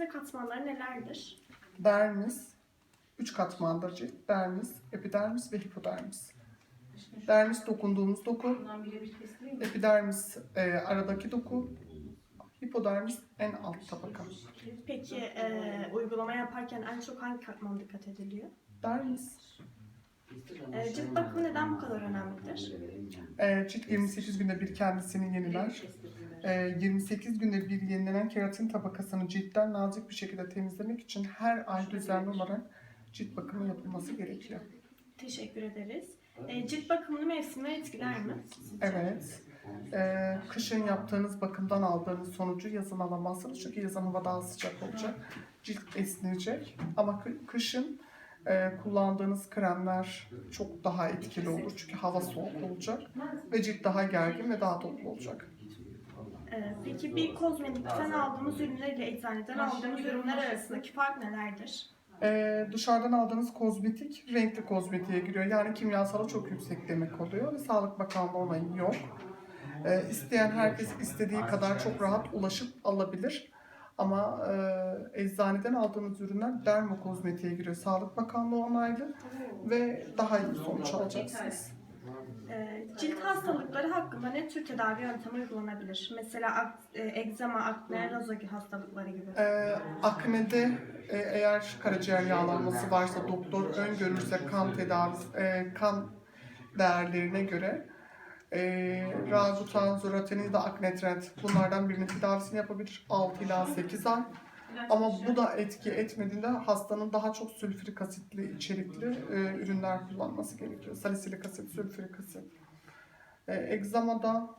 ve katmanları nelerdir? Dermis, 3 katmandır cilt. Dermis, epidermis ve hipodermis. Dermis dokunduğumuz doku, epidermis aradaki doku, hipodermis en alt tabaka. Peki uygulama yaparken en çok hangi katmana dikkat ediliyor? Dermis. Cilt bakımı neden bu kadar önemlidir? Cilt 28 günde bir kendisini yeniler. 28 günde bir yenilenen keratin tabakasını ciltten nazik bir şekilde temizlemek için her ay düzenli olarak cilt bakımı yapılması gerekiyor. Teşekkür ederiz. Cilt bakımını mevsimler etkiler mi? Evet. Kışın yaptığınız bakımdan aldığınız sonucu yazın alamazsınız. Çünkü yazın hava daha sıcak olacak. Cilt esneyecek. Ama kışın kullandığınız kremler çok daha etkili olur. Çünkü hava soğuk olacak. Ve cilt daha gergin ve daha toplu olacak. Peki bir kozmetikten aldığımız ürünler ile eczaneden aldığımız ürünler arasındaki fark nelerdir? Dışarıdan aldığınız kozmetik renkli kozmetiğe giriyor. Yani kimyasalı çok yüksek demek oluyor ve Sağlık Bakanlığı onayı yok. İsteyen herkes istediği kadar çok rahat ulaşıp alabilir. Ama eczaneden aldığınız ürünler dermokozmetiğe giriyor. Sağlık Bakanlığı onaylı ve daha iyi sonuç alacaksınız. Cilt hastalıkları hakkında ne tür tedavi yöntemi uygulanabilir? Mesela egzama, akne, roza hastalıkları gibi. Aknede eğer karaciğer yağlanması varsa doktor öngörürse kan tedavisi, kan değerlerine göre Razutan, Zoratenil de Aknetrend bunlardan birinin tedavisini yapabilir 6 ila 8 ay. Ama bu da etki etmediğinde hastanın daha çok sülfürik asitli içerikli ürünler kullanması gerekiyor. Salisilik asit, sülfürik asit. Egzamada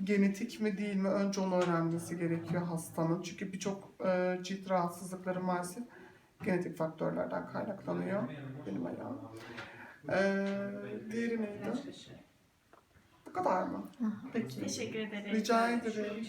genetik mi değil mi önce onu öğrenmesi gerekiyor hastanın. Çünkü birçok cilt rahatsızlıkları maalesef genetik faktörlerden kaynaklanıyor. Benim ayağım. Diğeri neydi? Bu kadar mı? Peki. Teşekkür ederim. Rica ederim.